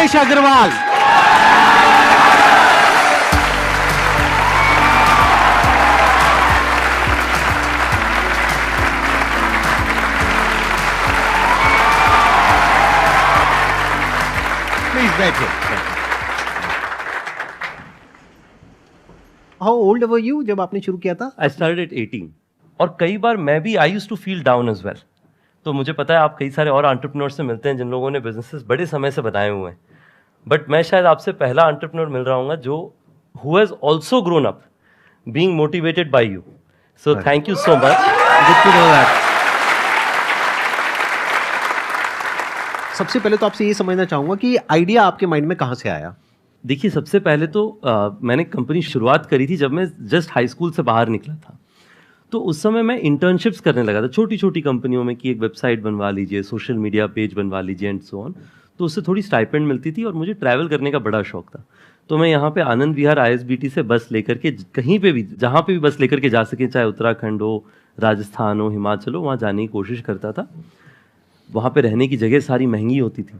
Rajesh Agarwal. Please बैठिए। How old were you जब आपने शुरू किया था? आई स्टार्टेड एट 18 और कई बार मैं भी I used to feel down as well. तो मुझे पता है आप कई सारे और एंटरप्रेन्योर से मिलते हैं जिन लोगों ने बिजनेसेस बड़े समय से बनाए हुए हैं, बट मैं शायद आपसे पहला एंटरप्रेन्योर मिल रहा हूँ जो who has also grown up being motivated by you. So thank you so much. Good to know that. सबसे पहले तो आपसे ये समझना चाहूंगा कि आइडिया आपके माइंड में कहाँ से आया? देखिए, सबसे पहले तो मैंने कंपनी शुरुआत करी थी जब मैं जस्ट हाई स्कूल से बाहर निकला था। तो उस समय मैं इंटर्नशिप्स करने लगा था छोटी छोटी कंपनियों में कि एक वेबसाइट बनवा लीजिए, सोशल मीडिया पेज बनवा लीजिए एंड सो ऑन। तो उससे थोड़ी स्टाइपेंड मिलती थी और मुझे ट्रैवल करने का बड़ा शौक था। तो मैं यहाँ पे आनंद विहार ISBT से बस लेकर के कहीं पे भी, जहाँ पे भी बस लेकर के जा सके, चाहे उत्तराखंड हो, राजस्थान हो, हिमाचल हो, वहाँ जाने की कोशिश करता था। वहाँ पे रहने की जगह सारी महंगी होती थी,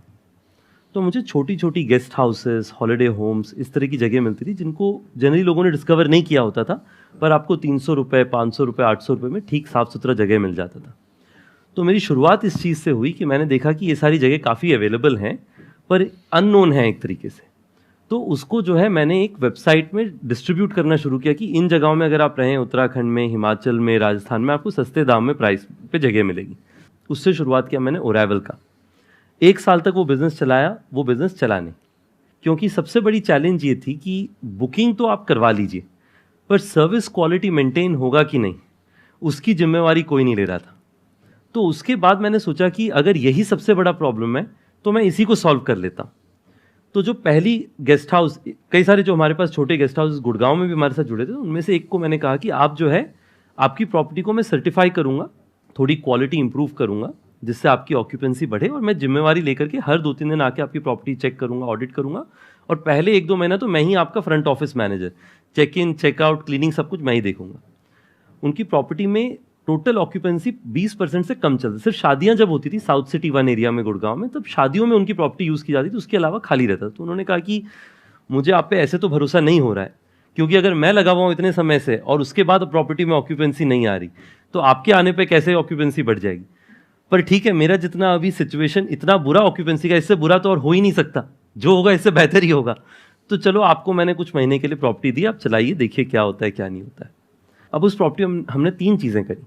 तो मुझे छोटी छोटी गेस्ट हाउसेस, हॉलिडे होम्स, इस तरह की जगह मिलती थी जिनको जनरली लोगों ने डिस्कवर नहीं किया होता था, पर आपको 300 रुपये, 500 रुपये, 800 रुपये में ठीक साफ़ सुथरा जगह मिल जाता था। तो मेरी शुरुआत इस चीज़ से हुई कि मैंने देखा कि ये सारी जगह काफ़ी अवेलेबल हैं पर अननोन है एक तरीके से। तो उसको जो है मैंने एक वेबसाइट में डिस्ट्रीब्यूट करना शुरू किया कि इन जगहों में अगर आप रहें, उत्तराखंड में, हिमाचल में, राजस्थान में, आपको सस्ते दाम में प्राइस पे जगह मिलेगी। उससे शुरुआत किया मैंने ओराइवल का। 1 साल तक वो बिज़नेस चलाया, वो बिज़नेस चला नहीं, क्योंकि सबसे बड़ी चैलेंज ये थी कि बुकिंग तो आप करवा लीजिए पर सर्विस क्वालिटी मेंटेन होगा कि नहीं, उसकी जिम्मेवारी कोई नहीं ले रहा था। तो उसके बाद मैंने सोचा कि अगर यही सबसे बड़ा प्रॉब्लम है तो मैं इसी को सॉल्व कर लेता। तो जो पहली गेस्ट हाउस, कई सारे जो हमारे पास छोटे गेस्ट हाउस गुड़गांव में भी हमारे साथ जुड़े थे, उनमें से एक को मैंने कहा कि आप जो है, आपकी प्रॉपर्टी को मैं सर्टिफाई करूँगा, थोड़ी क्वालिटी इंप्रूव करूँगा जिससे आपकी ऑक्यूपेंसी बढ़े, और मैं जिम्मेवारी लेकर के हर 2-3 दिन आके आपकी प्रॉपर्टी चेक करूँगा, ऑडिट करूँगा, और पहले 1-2 महीना तो मैं ही आपका front office manager, check in, checkout, cleaning सब कुछ मैं ही देखूंगा। उनकी प्रॉपर्टी में टोटल ऑक्यूपेंसी 20% से कम चलती। सिर्फ शादियां जब होती थी साउथ सिटी 1 एरिया में गुड़गांव में, तब शादियों में उनकी प्रॉपर्टी यूज़ की जाती थी, उसके अलावा खाली रहता। तो उन्होंने कहा कि मुझे आप पे ऐसे तो भरोसा नहीं हो रहा है, क्योंकि अगर मैं लगा हुआ हूँ इतने समय से और उसके बाद प्रॉपर्टी में ऑक्यूपेंसी नहीं आ रही, तो आपके आने पर कैसे ऑक्यूपेंसी बढ़ जाएगी। पर ठीक है, मेरा जितना अभी सिचुएशन इतना बुरा ऑक्यूपेंसी का, इससे बुरा तो और हो ही नहीं सकता, जो होगा इससे बेहतर ही होगा। तो चलो, आपको मैंने कुछ महीने के लिए प्रॉपर्टी दी, आप चलाइए, देखिए क्या होता है क्या नहीं होता है। अब उस प्रॉपर्टी में हमने 3 चीज़ें करी।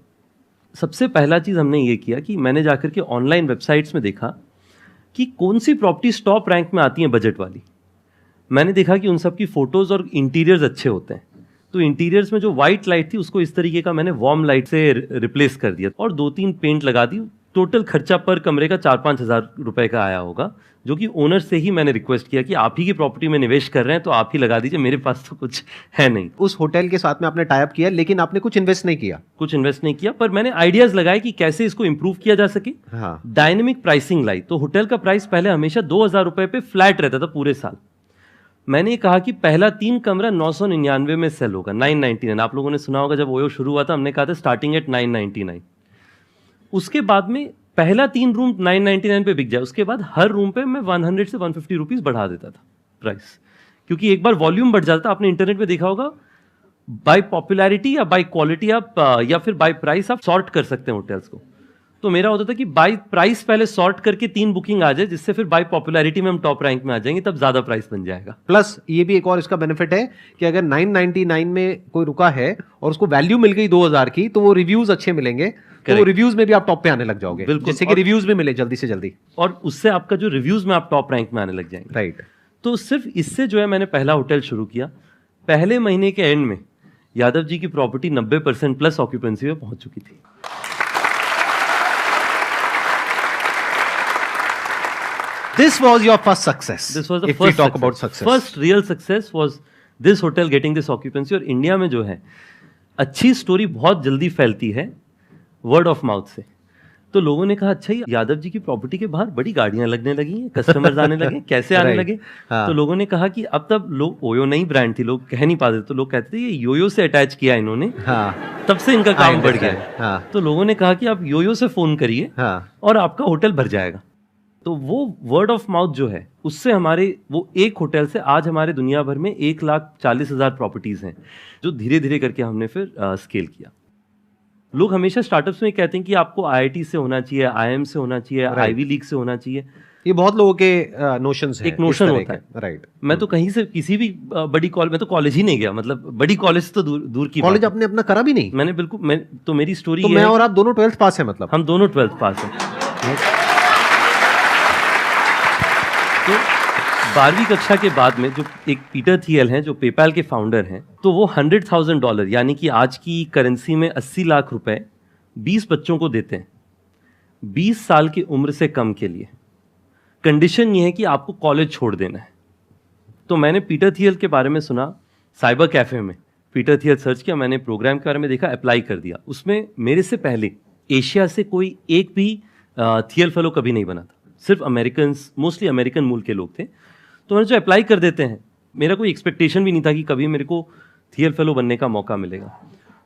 सबसे पहला चीज़ हमने ये किया कि मैंने जाकर के ऑनलाइन वेबसाइट्स में देखा कि कौन सी प्रॉपर्टी टॉप रैंक में आती हैं बजट वाली। मैंने देखा कि उन सब की फ़ोटोज़ और इंटीरियर्स अच्छे होते हैं। तो इंटीरियर्स में जो वाइट लाइट थी उसको इस तरीके का मैंने वार्म लाइट से रिप्लेस कर दिया और 2-3 पेंट लगा दी। टोटल खर्चा पर कमरे का 4-5 हज़ार रुपये का आया होगा, जो कि ओनर से ही मैंने रिक्वेस्ट किया कि आप ही की प्रॉपर्टी में निवेश कर रहे हैं तो आप ही लगा दीजिए, मेरे पास तो कुछ है नहीं। उस होटल के साथ में आपने टाई अप किया, लेकिन आपने कुछ इन्वेस्ट नहीं किया? कुछ इन्वेस्ट नहीं किया, पर मैंने आइडियाज लगाए कि कैसे इसको इंप्रूव किया जा सके। हाँ। डायनेमिक प्राइसिंग लाई। तो होटल का प्राइस पहले हमेशा 2,000 रुपये पे फ्लैट रहता था पूरे साल। मैंने कहा कि पहला 3 कमरा 999 में सेल होगा, 999। आप लोगों ने सुना होगा जब ओयो शुरू हुआ था, हमने कहा था स्टार्टिंग एट 999। उसके बाद में पहला 3 रूम 999 पे बिक जाए, उसके बाद हर रूम पे मैं 100 से 150 रुपीज़ बढ़ा देता था प्राइस, क्योंकि एक बार वॉल्यूम बढ़ जाता। आपने इंटरनेट पे देखा होगा, बाय पॉपुलैरिटी या बाय क्वालिटी आप या फिर बाय प्राइस आप सॉर्ट कर सकते हैं होटल्स को। तो मेरा होता था कि बाय प्राइस पहले सॉर्ट करके 3 बुकिंग आ जाए, जिससे फिर बाय पॉपुलैरिटी में हम टॉप रैंक में आ जाएंगे, तब ज्यादा प्राइस बन जाएगा। प्लस ये भी एक और इसका बेनिफिट है कि अगर 999 में कोई रुका है और उसको वैल्यू मिल गई 2000 की, तो वो रिव्यूज अच्छे मिलेंगे, तो वो रिव्यूज में भी आप टॉप पे आने लग जाओगे, जिससे कि रिव्यूज भी मिले जल्दी से जल्दी, और उससे आपका जो रिव्यूज में आप टॉप रैंक में आने लग जाएंगे। राइट। तो सिर्फ इससे जो है मैंने पहला होटल शुरू किया। पहले महीने के एंड में यादव जी की प्रॉपर्टी 90% प्लस ऑक्यूपेंसी में पहुंच चुकी थी। This was your first success. This was the if first we talk success. about success. First real success was this hotel getting this occupancy। और इंडिया में जो है अच्छी स्टोरी बहुत जल्दी फैलती है वर्ड ऑफ माउथ से। तो लोगों ने कहा, अच्छा यादव जी की प्रॉपर्टी के बाहर बड़ी गाड़ियां लगने लगी हैं, कस्टमर्स आने लगे, कैसे आने लगे? हाँ। तो लोगों ने कहा कि अब तब लोग, ओयो नई ब्रांड थी, लोग कह नहीं पाते, तो लोग कहते थे ये योयो से अटैच किया इन्होंने। हाँ। तब से इनका काम बढ़ गया। हाँ। तो लोगों ने कहा कि आप योयो से फोन करिए हाँ। और आपका होटल भर जाएगा। तो वो वर्ड ऑफ माउथ जो है उससे हमारे वो एक होटल से आज हमारे दुनिया भर में 1,40,000 प्रॉपर्टीज हैं, जो धीरे धीरे करके हमने फिर स्केल किया। लोग हमेशा स्टार्टअप्स में कहते हैं कि आपको आईआईटी से होना चाहिए, आईएम से होना चाहिए, आईवी लीग से होना चाहिए। ये बहुत लोगों के नोशंस हैं, एक नोशन होता है, राइट। मैं तो कहीं से किसी भी बड़ी कॉलेज, मैं तो कॉलेज ही नहीं गया, मतलब बड़ी कॉलेज तो दूर की कॉलेज बात आपने अपना करा भी नहीं? मैंने बिल्कुल, मैं तो मेरी स्टोरी तो मैं और आप दोनों 12th पास हैं, मतलब हम दोनों 12th पास हैं। तो 12वीं कक्षा के बाद में जो एक पीटर थियल हैं जो पेपैल के फाउंडर हैं, तो वो $100,000 यानी कि आज की करेंसी में 80 लाख रुपए 20 बच्चों को देते हैं 20 साल की उम्र से कम के लिए। कंडीशन ये है कि आपको कॉलेज छोड़ देना है। तो मैंने पीटर थियल के बारे में सुना, साइबर कैफे में पीटर थियल सर्च किया, मैंने प्रोग्राम के बारे में देखा, अप्लाई कर दिया। उसमें मेरे से पहले एशिया से कोई एक भी थियल फेलो कभी नहीं बना था, सिर्फ अमेरिकन, मोस्टली अमेरिकन मूल के लोग थे। तो मैंने जो अप्लाई कर देते हैं, मेरा कोई एक्सपेक्टेशन भी नहीं था कि कभी मेरे को थियल फेलो बनने का मौका मिलेगा।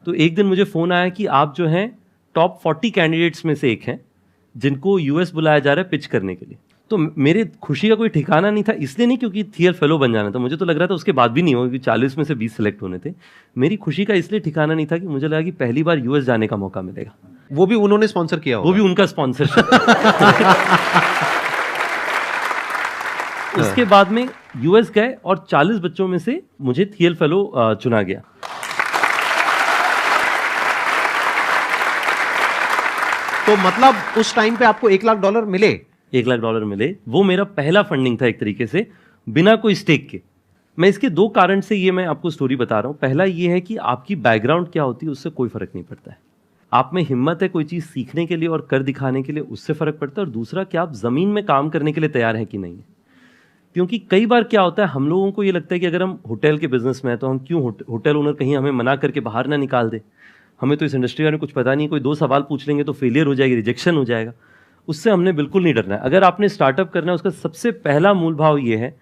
तो एक दिन मुझे फ़ोन आया कि आप जो हैं टॉप 40 कैंडिडेट्स में से एक हैं जिनको यूएस बुलाया जा रहा है पिच करने के लिए। तो मेरे खुशी का कोई ठिकाना नहीं था, इसलिए नहीं क्योंकि थियल फेलो बन जाना था, मुझे तो लग रहा था उसके बाद भी नहीं होगा, क्योंकि 40 में से 20 सेलेक्ट होने थे। मेरी खुशी का इसलिए ठिकाना नहीं था कि मुझे लगा कि पहली बार यूएस जाने का मौका मिलेगा। वो भी उन्होंने स्पॉन्सर किया होगा। वो भी उनका स्पॉन्सरशिप। उसके बाद में यूएस गए और 40 बच्चों में से मुझे थियल फेलो चुना गया। तो मतलब उस टाइम पे आपको $1 लाख मिले? $1 लाख मिले। वो मेरा पहला फंडिंग था एक तरीके से, बिना कोई स्टेक के। मैं इसके 2 कारण से ये मैं आपको स्टोरी बता रहा हूँ। पहला ये है कि आपकी बैकग्राउंड क्या होती है उससे कोई फर्क नहीं पड़ता है। आप में हिम्मत है कोई चीज़ सीखने के लिए और कर दिखाने के लिए, उससे फर्क पड़ता है। और दूसरा कि आप ज़मीन में काम करने के लिए तैयार हैं कि नहीं है। क्योंकि कई बार क्या होता है, हम लोगों को ये लगता है कि अगर हम होटल के बिजनेस में हैं तो हम क्यों होटल ओनर कहीं हमें मना करके बाहर ना निकाल दे, हमें तो इस इंडस्ट्री में कुछ पता नहीं, कोई 2 सवाल पूछ लेंगे तो फेलियर हो जाएगी, रिजेक्शन हो जाएगा। उससे हमने बिल्कुल नहीं डरना है। अगर आपने स्टार्टअप करना है, उसका सबसे पहला मूल भाव ये है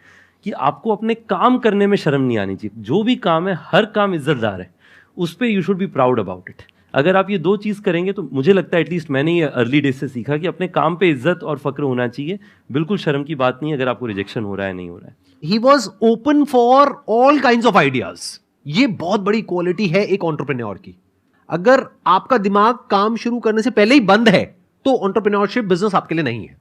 कि आपको अपने काम करने में शर्म नहीं आनी चाहिए। जो भी काम है, हर काम इज्जतदार है, उस पर you should be proud about it. अगर आप ये 2 चीज़ करेंगे तो मुझे लगता है, एटलीस्ट मैंने ये अर्ली डेज से सीखा कि अपने काम पे इज्जत और फक्र होना चाहिए। बिल्कुल शर्म की बात नहीं है अगर आपको रिजेक्शन हो रहा है, नहीं हो रहा है। He was open for all kinds of ideas. ये बहुत बड़ी क्वालिटी है एक एंटरप्रेन्योर की। अगर आपका दिमाग काम शुरू करने से पहले ही बंद है तो एंटरप्रेन्योरशिप बिजनेस आपके लिए नहीं है।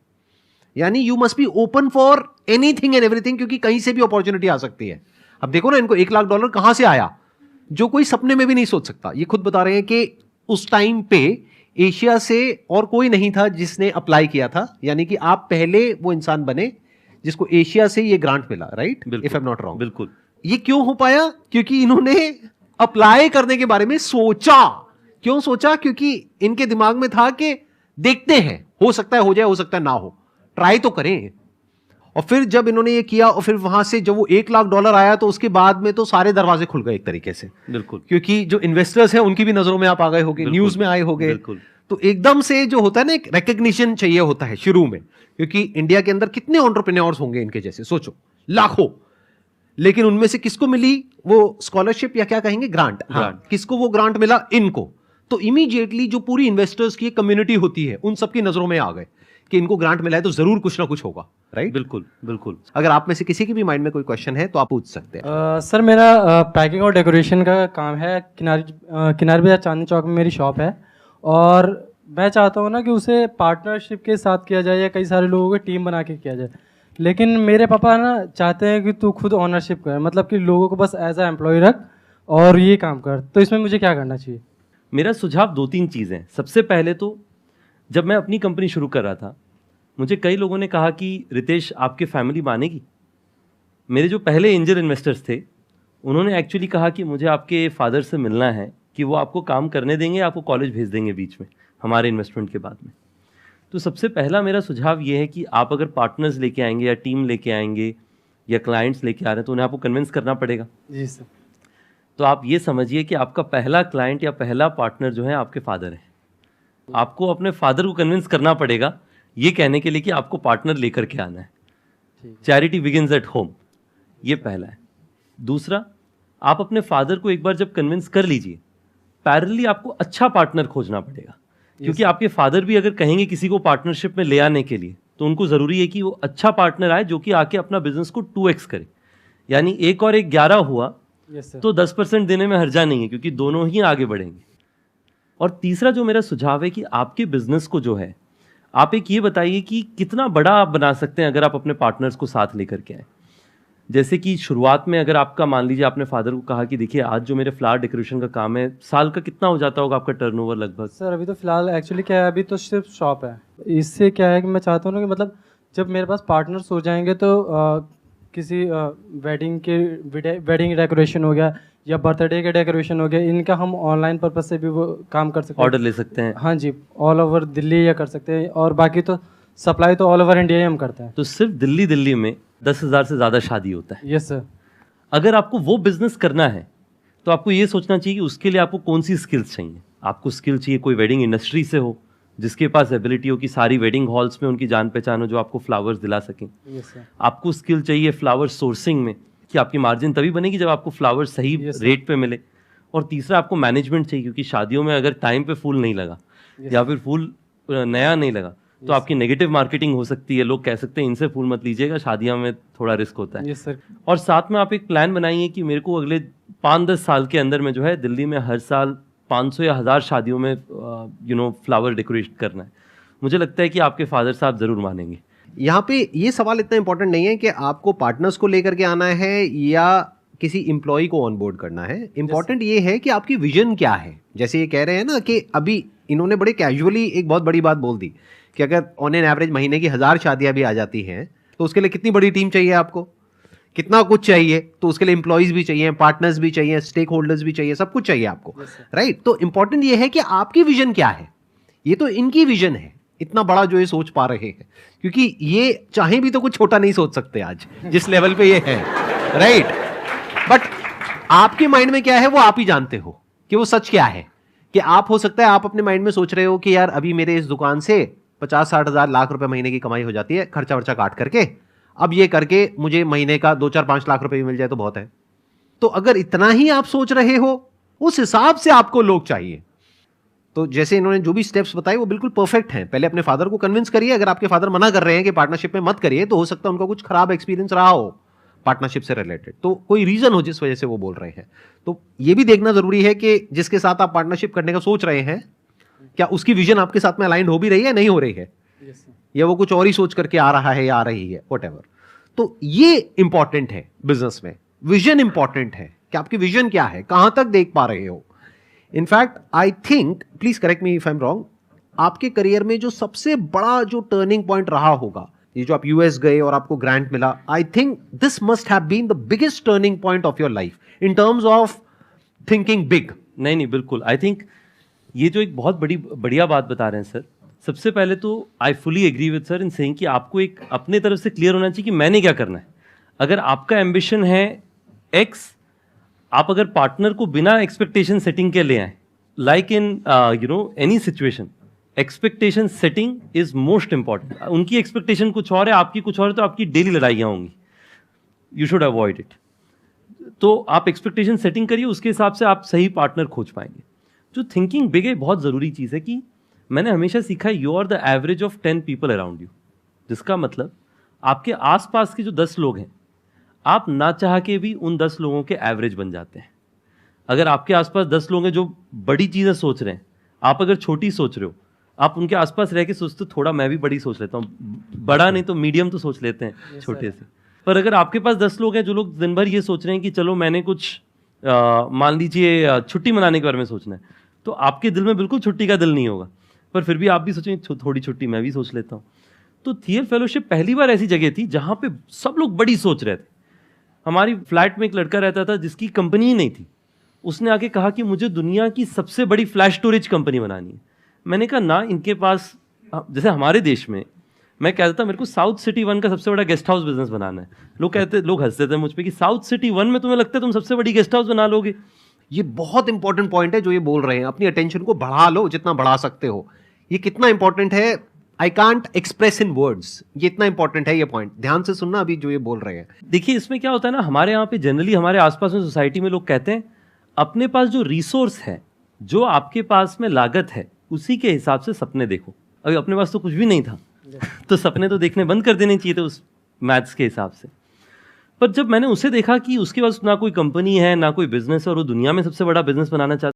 यानी you must be open for anything and everything, क्योंकि कहीं से भी अपॉर्चुनिटी आ सकती है। अब देखो ना, इनको $1 लाख कहां से आया, जो कोई सपने में भी नहीं सोच सकता। ये खुद बता रहे हैं कि उस टाइम पे एशिया से और कोई नहीं था जिसने अप्लाई किया था। यानी कि आप पहले वो इंसान बने जिसको एशिया से ये ग्रांट मिला, right? If I am not wrong. बिल्कुल। ये क्यों हो पाया? क्योंकि इन्होंने अप्लाई करने के बारे में सोचा। क्यों सोचा? क्योंकि इनके दिमाग में था कि देखते हैं, हो सकता है हो जाए, हो सकता है ना हो, ट्राई तो करें। और फिर जब इन्होंने ये किया और फिर वहां से जब वो $1 लाख आया तो उसके बाद में तो सारे दरवाजे खुल गए एक तरीके से। बिल्कुल। क्योंकि जो इन्वेस्टर्स हैं उनकी भी नजरों में आप आ गए होगे, न्यूज में आए होगे। तो एकदम से जो होता है ना, एक रिकग्निशन चाहिए होता है शुरू में, क्योंकि इंडिया के अंदर कितने एंटरप्रेन्योर्स होंगे इनके जैसे, सोचो, लाखों। लेकिन उनमें से किसको मिली वो स्कॉलरशिप या क्या कहेंगे, ग्रांट? हाँ, किसको वो ग्रांट मिला? इनको। तो इमीडिएटली जो पूरी इन्वेस्टर्स की कम्युनिटी होती है उन सबकी नजरों में आ गए कि इनको ग्रांट मिला है तो जरूर कुछ ना कुछ होगा, राइट? बिल्कुल बिल्कुल। अगर आप में से किसी के भी माइंड में कोई क्वेश्चन है तो आप पूछ सकते हैं। सर, मेरा पैकिंग और डेकोरेशन का काम है। किनारे बाजार चांदनी चौक में मेरी शॉप है, और मैं चाहता हूँ ना कि उसे पार्टनरशिप के साथ किया जाए या कई सारे लोगों की टीम बना के किया जाए। लेकिन मेरे पापा ना चाहते हैं कि तू खुद ओनरशिप कर, मतलब कि लोगों को बस एज अ एम्प्लॉय रख और ये काम कर। तो इसमें मुझे क्या करना चाहिए? मेरा सुझाव 2-3 चीज़ें। सबसे पहले तो जब मैं अपनी कंपनी शुरू कर रहा था, मुझे कई लोगों ने कहा कि रितेश, आपके फैमिली मानेगी? मेरे जो पहले एंजल इन्वेस्टर्स थे उन्होंने एक्चुअली कहा कि मुझे आपके फादर से मिलना है कि वो आपको काम करने देंगे, आपको कॉलेज भेज देंगे बीच में हमारे इन्वेस्टमेंट के बाद में। तो सबसे पहला मेरा सुझाव ये है कि आप अगर पार्टनर्स लेके आएंगे या टीम लेके आएंगे या क्लाइंट्स लेके आ रहे हैं तो उन्हें आपको कन्विंस करना पड़ेगा। जी सर। तो आप ये समझिए कि आपका पहला क्लाइंट या पहला पार्टनर जो है आपके फादर है। आपको अपने फादर को कन्विंस करना पड़ेगा ये कहने के लिए कि आपको पार्टनर लेकर के आना है। चैरिटी बिगिंस एट होम, ये पहला है। दूसरा, आप अपने फादर को एक बार जब कन्विंस कर लीजिए, पैरेलली आपको अच्छा पार्टनर खोजना पड़ेगा, क्योंकि आपके फादर भी अगर कहेंगे किसी को पार्टनरशिप में ले आने के लिए तो उनको ज़रूरी है कि वो अच्छा पार्टनर आए जो कि आके अपना बिजनेस को 2x करे, यानी 1 और 1 11 हुआ तो 10% देने में हर्जा नहीं है, क्योंकि दोनों ही आगे बढ़ेंगे। और तीसरा जो मेरा सुझाव है कि आपके बिजनेस को जो है, आप एक ये बताइए कि कितना बड़ा आप बना सकते हैं अगर आप अपने पार्टनर्स को साथ लेकर के आए। जैसे कि शुरुआत में अगर आपका, मान लीजिए आपने फादर को कहा कि देखिए आज जो मेरे फ्लावर डेकोरेशन का काम है, साल का कितना हो जाता होगा आपका टर्नओवर लगभग? सर अभी तो फिलहाल एक्चुअली क्या है, अभी तो सिर्फ शॉप है। इससे क्या है कि मैं चाहता हूँ ना कि मतलब जब मेरे पास पार्टनर्स हो जाएंगे तो किसी वेडिंग डेकोरेशन हो गया या बर्थडे के डेकोरेशन हो गया, इनका हम ऑनलाइन पर्पज से भी वो काम कर सकते हैं, ऑर्डर ले सकते हैं। हाँ जी, ऑल ओवर दिल्ली या कर सकते हैं, और बाकी तो सप्लाई तो ऑल ओवर इंडिया ही हम करते हैं। तो सिर्फ दिल्ली में 10,000 से ज़्यादा शादी होता है। Yes sir. अगर आपको वो बिजनेस करना है तो आपको ये सोचना चाहिए कि उसके लिए आपको कौन सी स्किल्स चाहिए। आपको स्किल चाहिए कोई वेडिंग इंडस्ट्री से हो, जिसके पास एबिलिटी हो कि सारी वेडिंग हॉल्स में उनकी जान पहचान हो, जो आपको फ्लावर्स दिला सकें। Yes sir. आपको स्किल चाहिए फ्लावर सोर्सिंग में, कि आपकी मार्जिन तभी बनेगी जब आपको फ्लावर सही रेट पे मिले। और तीसरा आपको मैनेजमेंट चाहिए, क्योंकि शादियों में अगर टाइम पे फूल नहीं लगा या फिर फूल नया नहीं लगा तो आपकी नेगेटिव मार्केटिंग हो सकती है। लोग कह सकते हैं इनसे फूल मत लीजिएगा, शादियों में थोड़ा रिस्क होता है। Yes sir. और साथ में आप एक प्लान बनाइए कि मेरे को अगले 5-10 साल के अंदर में जो है दिल्ली में हर साल 500 या 1000 शादियों में फ्लावर डेकोरेट करना है। मुझे लगता है कि आपके फादर साहब जरूर मानेंगे। यहाँ पे ये सवाल इतना इंपॉर्टेंट नहीं है कि आपको पार्टनर्स को लेकर के आना है या किसी एम्प्लॉय को ऑनबोर्ड करना है। इंपॉर्टेंट ये है कि आपकी विजन क्या है। जैसे ये कह रहे हैं ना कि अभी इन्होंने बड़े कैजुअली एक बहुत बड़ी बात बोल दी कि अगर ऑन एन एवरेज महीने की 1000 शादियां भी आ जाती हैं तो उसके लिए कितनी बड़ी टीम चाहिए, आपको कितना कुछ चाहिए। तो उसके लिए एम्प्लॉयज भी चाहिए, पार्टनर्स भी चाहिए, स्टेक होल्डर्स भी चाहिए, सब कुछ चाहिए आपको, राइट। तो इंपॉर्टेंट ये है कि आपकी विजन क्या है। ये तो इनकी विजन है, इतना बड़ा जो ये सोच पा रहे हैं, क्योंकि ये चाहे भी तो कुछ छोटा नहीं सोच सकते आज जिस लेवल पे ये है, राइट। बट आपके माइंड में क्या है वो आप ही जानते हो कि वो सच क्या है। कि आप हो सकता है आप अपने माइंड में सोच रहे हो कि यार अभी मेरे इस दुकान से 50-60 हज़ार लाख रुपए महीने की कमाई हो जाती है खर्चा वर्चा काट करके, अब ये करके मुझे महीने का 2-4-5 लाख रुपए भी मिल जाए तो बहुत है। तो अगर इतना ही आप सोच रहे हो, उस हिसाब से आपको लोग चाहिए। तो जैसे इन्होंने जो भी स्टेप्स बताए वो बिल्कुल परफेक्ट हैं। पहले अपने फादर को कन्विंस करिए। अगर आपके फादर मना कर रहे हैं कि पार्टनरशिप में मत करिए, तो हो सकता है उनका कुछ खराब एक्सपीरियंस रहा हो पार्टनरशिप से रिलेटेड, तो कोई रीजन हो जिस वजह से वो बोल रहे हैं। तो ये भी देखना जरूरी है कि जिसके साथ आप पार्टनरशिप करने का सोच रहे हैं, क्या उसकी विजन आपके साथ में अलाइंड हो भी रही है, नहीं हो रही है, या वो कुछ और ही सोच करके आ रहा है या आ रही है, व्हाटएवर। तो ये इंपॉर्टेंट है बिजनेस में। विजन इंपॉर्टेंट है कि आपकी विजन क्या है, कहां तक देख पा रहे हो। In fact I think, please correct me if I am wrong, आपके करियर में जो सबसे बड़ा जो टर्निंग पॉइंट रहा होगा, ये जो आप यूएस गए और आपको ग्रांट मिला, I think this must have been the biggest turning point of your life in terms of thinking big. नहीं, बिल्कुल। आई थिंक ये जो एक बहुत बढ़िया बात बता रहे हैं सर। सबसे पहले तो I fully agree with sir in saying कि आपको एक अपने तरफ से क्लियर होना चाहिए कि मैंने क्या करना है। अगर आपका एम्बिशन है एक्स, आप अगर पार्टनर को बिना एक्सपेक्टेशन सेटिंग के ले आए, like in any situation, expectation setting is most important. उनकी एक्सपेक्टेशन कुछ और है, आपकी कुछ और है, तो आपकी डेली लड़ाइयाँ होंगी। You should avoid it. तो आप एक्सपेक्टेशन सेटिंग करिए, उसके हिसाब से आप सही पार्टनर खोज पाएंगे। जो थिंकिंग बिग है, बहुत ज़रूरी चीज़ है कि मैंने हमेशा सीखा है, you are the average of 10 people around you. जिसका मतलब आपके आसपास के जो 10 लोग हैं, आप ना चाह के भी उन 10 लोगों के एवरेज बन जाते हैं। अगर आपके आसपास 10 लोग हैं जो बड़ी चीज़ें सोच रहे हैं, आप अगर छोटी सोच रहे हो, आप उनके आसपास रह के सोचते हो थोड़ा मैं भी बड़ी सोच लेता हूँ, बड़ा नहीं तो मीडियम तो सोच लेते हैं छोटे से। पर अगर आपके पास 10 लोग हैं जो लोग दिन भर ये सोच रहे हैं कि चलो मैंने कुछ मान लीजिए छुट्टी मनाने के बारे में सोचना है, तो आपके दिल में बिल्कुल छुट्टी का दिल नहीं होगा, पर फिर भी आप भी सोचेंगे थोड़ी छुट्टी मैं भी सोच लेता हूँ। तो थियल फेलोशिप पहली बार ऐसी जगह थी जहाँ पे सब लोग बड़ी सोच रहे थे। हमारी फ्लैट में एक लड़का रहता था जिसकी कंपनी ही नहीं थी। उसने आके कहा कि मुझे दुनिया की सबसे बड़ी फ्लैश स्टोरेज कंपनी बनानी है। मैंने कहा ना, इनके पास, जैसे हमारे देश में मैं कहता था मेरे को साउथ सिटी 1 का सबसे बड़ा गेस्ट हाउस बिजनेस बनाना है। लोग हंसते थे मुझ पे कि साउथ सिटी 1 में तुम्हें लगता है तुम सबसे बड़ी गेस्ट हाउस बना लोगे। ये बहुत इंपॉर्टेंट पॉइंट है जो ये बोल रहे हैं। अपनी अटेंशन को बढ़ा लो जितना बढ़ा सकते हो। ये कितना इंपॉर्टेंट है, I can't express in words. ये इतना इंपॉर्टेंट है ये पॉइंट, ध्यान से सुनना अभी जो ये बोल रहे हैं। देखिए इसमें क्या होता है ना, हमारे यहाँ पे जनरली हमारे आसपास में सोसाइटी में लोग कहते हैं अपने पास जो रिसोर्स है, जो आपके पास में लागत है, उसी के हिसाब से सपने देखो। अभी अपने पास तो कुछ भी नहीं था, तो सपने तो देखने बंद कर देने चाहिए थे उस मैथ्स के हिसाब से। पर जब मैंने उसे देखा कि उसके पास ना कोई कंपनी है ना कोई बिजनेस, और वो दुनिया में सबसे बड़ा बिजनेस बनाना चाहता